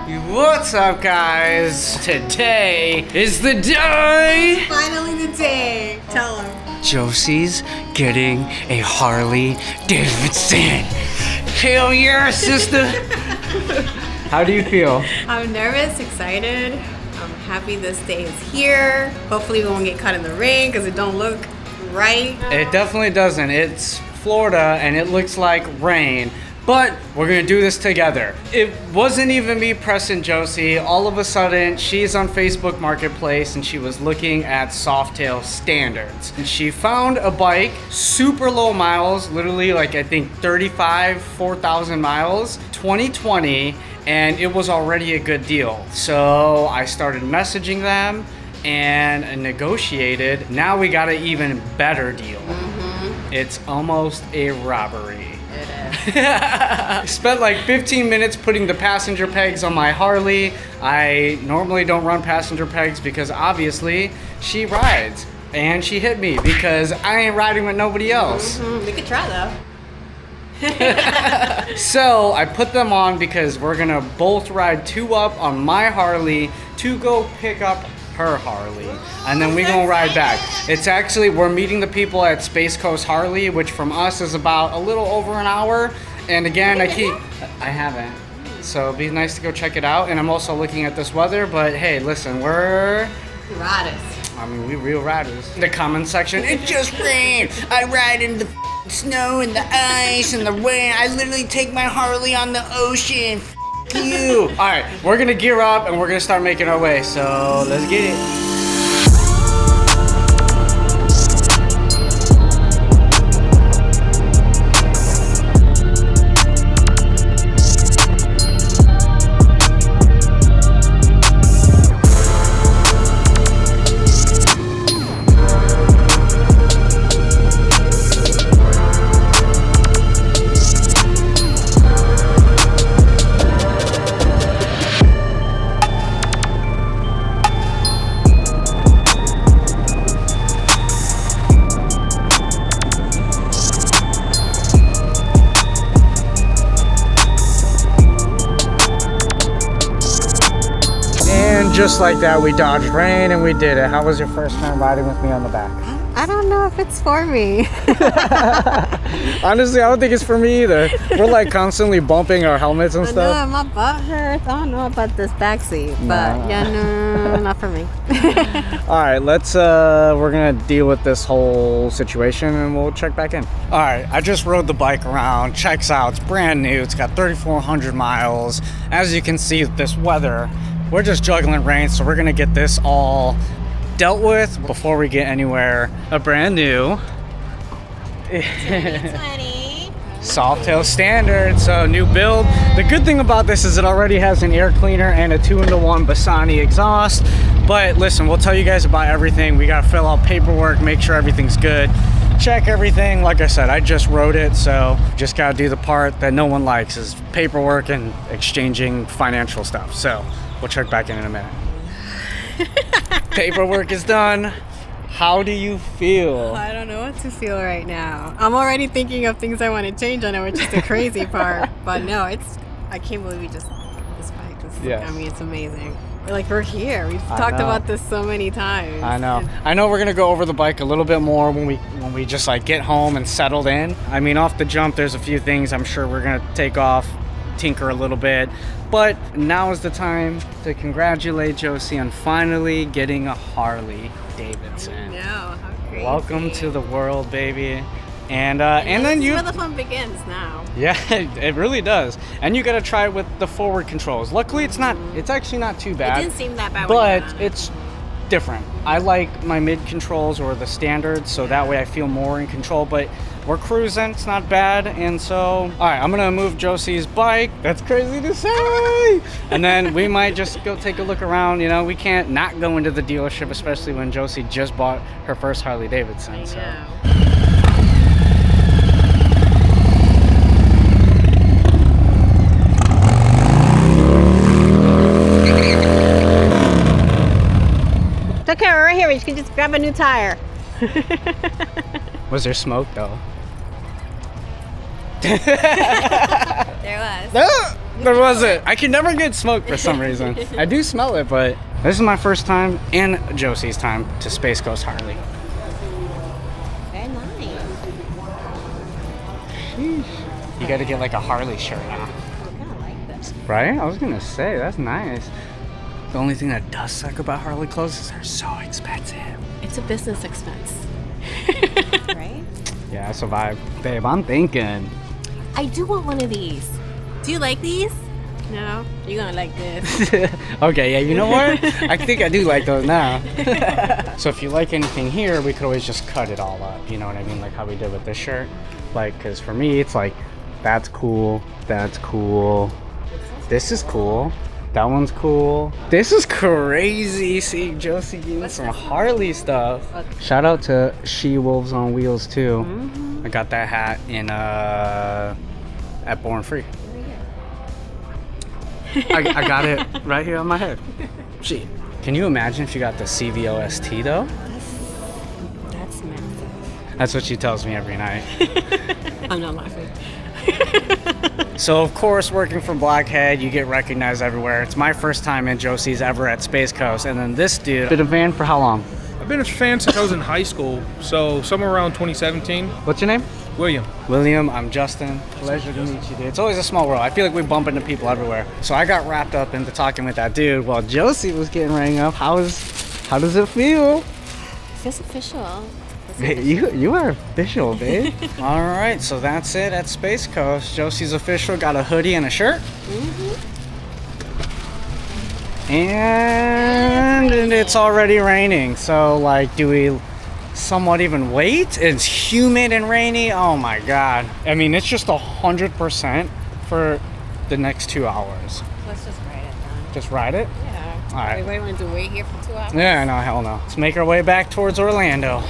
What's up, guys? Today is the day! Finally the day. Tell him. Jossie's getting a Harley-Davidson. Hell yeah, sister! How do you feel? I'm nervous, excited. I'm happy this day is here. Hopefully we won't get caught in the rain because it don't look right. It definitely doesn't. It's Florida and it looks like rain. But we're gonna do this together. It wasn't even me pressing Jossie. All of a sudden, she's on Facebook Marketplace and she was looking at Softail standards. And she found a bike, super low miles, literally like I think 4,000 miles, 2020, and it was already a good deal. So I started messaging them and negotiated. Now we got an even better deal. It's almost a robbery. Spent like 15 minutes putting the passenger pegs on my Harley. I normally don't run passenger pegs because obviously she rides. And she hit me because I ain't riding with nobody else. We could try though. So I put them on because we're gonna both ride 2 up on my Harley to go pick up her Harley, and then we gonna ride back. It's actually, we're meeting the people at Space Coast Harley, which from us is about a little over an hour. And again, I haven't. So it'd be nice to go check it out. And I'm also looking at this weather, but hey, listen, we're Riders. I mean, we real riders. The comment section, it just rained. I ride in the snow and the ice and the rain. I literally take my Harley on the ocean. You. All right, we're gonna gear up and we're gonna start making our way. So let's get it. Just like that, we dodged rain and we did it. How was your first time riding with me on the back? I don't know if it's for me. Honestly, I don't think it's for me either. We're like constantly bumping our helmets and stuff. I know, my butt hurts. I don't know about this backseat, but yeah, no, not for me. All right, we're gonna deal with this whole situation and we'll check back in. All right, I just rode the bike around. Checks out, it's brand new. It's got 3,400 miles. As you can see, this weather, we're just juggling rain, so we're gonna get this all dealt with before we get anywhere. A brand new 2020 Softail standard, so new build. The good thing about this is it already has an air cleaner and a 2-in-1 Bassani exhaust. But listen, we'll tell you guys about everything. We gotta fill out paperwork, make sure everything's good, check everything. Like I said, I just wrote it, so just gotta do the part that no one likes, is paperwork and exchanging financial stuff. So we'll check back in a minute. Paperwork is done. How do you feel? I don't know what to feel right now. I'm already thinking of things I want to change on it, which is the crazy part. But no, I can't believe we just got this bike. I mean, it's amazing. We're here. We've talked about this so many times. I know. I know we're gonna go over the bike a little bit more when we just like get home and settled in. I mean, off the jump, there's a few things I'm sure we're gonna take off, tinker a little bit. But now is the time to congratulate Jossie on finally getting a Harley-Davidson. No, how crazy. Welcome to the world, baby. And then where the fun begins now. Yeah, it really does. And you gotta try it with the forward controls. Luckily, it's actually not too bad. It didn't seem that bad. But it's different. I like my mid controls or the standard, so that way I feel more in control. But we're cruising, it's not bad. And so, all right, I'm gonna move Jossie's bike. That's crazy to say. And then we might just go take a look around. You know, we can't not go into the dealership, especially when Jossie just bought her first Harley-Davidson. I know. So. It's okay, we're right here. You can just grab a new tire. Was there smoke though? There was. There wasn't. I can never get smoke for some reason. I do smell it, but this is my first time and Jossie's time to Space Coast Harley. Very nice. Sheesh. You got to get like a Harley shirt now. I kind of like this. Right? I was gonna say, that's nice. The only thing that does suck about Harley clothes is they're so expensive. It's a business expense. Right? Yeah, that's a vibe. Babe, I'm thinking. I do want one of these. Do you like these? No? You're gonna like this. Okay, yeah, you know what? I think I do like those now. So if you like anything here, we could always just cut it all up. You know what I mean? Like how we did with this shirt. Like, because for me, it's like, that's cool. That's cool. This is cool. That one's cool. This is crazy. See, Jossie getting some Harley stuff. Shout out to She Wolves on Wheels too. I got that hat in at Born Free. I got it right here on my head. Gee, can you imagine if you got the CVOST though? That's massive. That's what she tells me every night. I'm not laughing. So of course, working for Blackhead, you get recognized everywhere. It's my first time in Jossie's ever at Space Coast, and then this dude. Been a fan for how long? I've been a fan since I was in high school, so somewhere around 2017. What's your name? William. William, I'm Justin. Pleasure to meet you, dude. It's always a small world. I feel like we bump into people everywhere. So I got wrapped up into talking with that dude while Jossie was getting rang up. How does it feel? Feels official. Hey, you are official, babe. All right, so that's it at Space Coast. Jossie's official. Got a hoodie and a shirt. And it's already raining. So, like, do we somewhat even wait? It's humid and rainy. Oh my God. I mean, it's just 100% for the next 2 hours. Let's just ride it then. Just ride it? Yeah. All right. Everybody want to wait here for 2 hours? Yeah, no, hell no. Let's make our way back towards Orlando.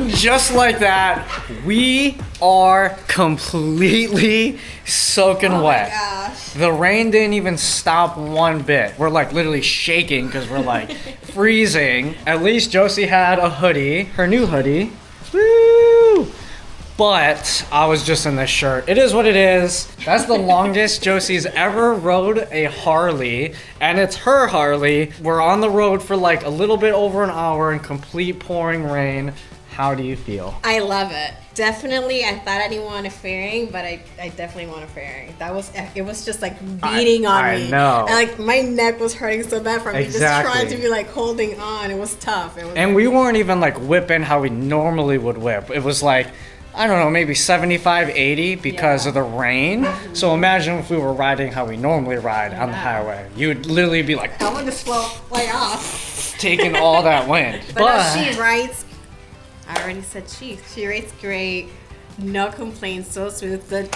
Just like that, we are completely soaking wet. Gosh. The rain didn't even stop one bit. We're like literally shaking because we're like freezing. At least Jossie had a hoodie, her new hoodie. Woo! But I was just in this shirt. It is what it is. That's the longest Jossie's ever rode a Harley, and it's her Harley. We're on the road for like a little bit over an hour in complete pouring rain. How do you feel? I love it. Definitely, I thought I didn't want a fairing, but I definitely want a fairing. It was just like beating on me. I know. And like my neck was hurting so bad from me just Exactly. trying to be like holding on. It was tough. It was And we weren't even like whipping how we normally would whip. It was like, I don't know, maybe 75, 80 because of the rain. So imagine if we were riding how we normally ride on the highway. You'd literally be like I want to slow way off. taking all that wind. But no, she rides. I already said she rates great. No complaints. So smooth. The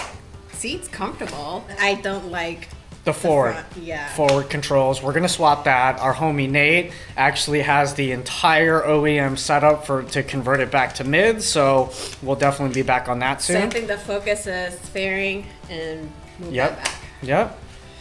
seat's comfortable. I don't like the forward. Yeah. Forward controls. We're gonna swap that. Our homie Nate actually has the entire OEM setup to convert it back to mid, so we'll definitely be back on that soon. So I think the focus is fairing and move that back. Yep.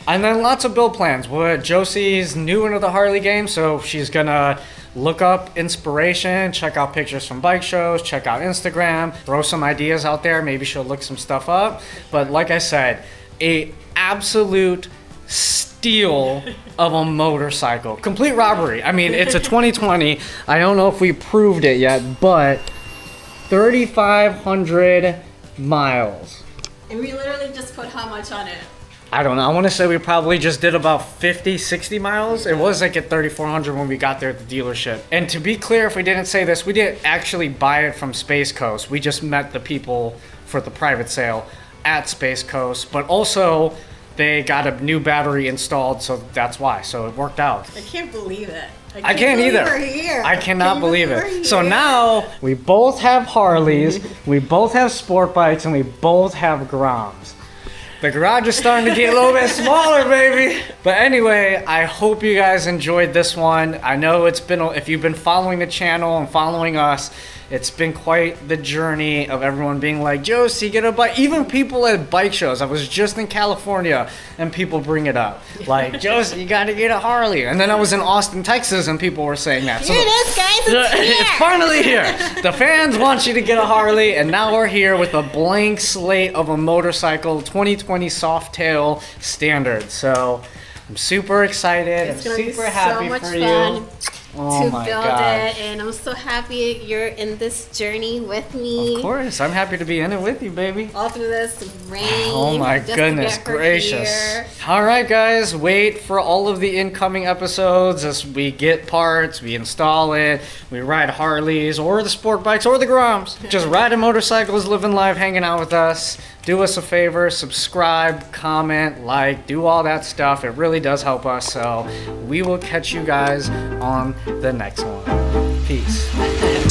And then lots of build plans. Jossie's new into the Harley game, so she's gonna look up inspiration, check out pictures from bike shows, check out Instagram, throw some ideas out there. Maybe she'll look some stuff up. But like I said, a absolute steal of a motorcycle. Complete robbery. I mean, it's a 2020. I don't know if we proved it yet, but 3,500 miles. And we literally just put how much on it? I don't know. I want to say we probably just did about 50, 60 miles. It was like at 3,400 when we got there at the dealership. And to be clear, if we didn't say this, we didn't actually buy it from Space Coast. We just met the people for the private sale at Space Coast. But also, they got a new battery installed, so that's why. So it worked out. I can't believe it. I can't either. We're here. I cannot believe it. So now we both have Harleys, we both have sport bikes, and we both have Groms. The garage is starting to get a little bit smaller, baby. But anyway, I hope you guys enjoyed this one. I know it's been, if you've been following the channel and following us, it's been quite the journey of everyone being like, Jossie, get a bike. Even people at bike shows. I was just in California and people bring it up. Like, Jossie, you gotta get a Harley. And then I was in Austin, Texas, and people were saying that. Here it is, guys, it's here. It's finally here. The fans want you to get a Harley, and now we're here with a blank slate of a motorcycle, 2020 Softail Standard. So I'm super excited. I'm super happy for you. Oh to my build God. it, and I'm so happy you're in this journey with me. Of course, I'm happy to be in it with you, baby. All through this rain. Oh my goodness gracious. Here. All right, guys, wait for all of the incoming episodes as we get parts, we install it, we ride Harleys or the sport bikes or the Groms. Just riding motorcycles, living life, hanging out with us. Do us a favor, subscribe, comment, like, do all that stuff. It really does help us. So we will catch you guys on the next one. Peace.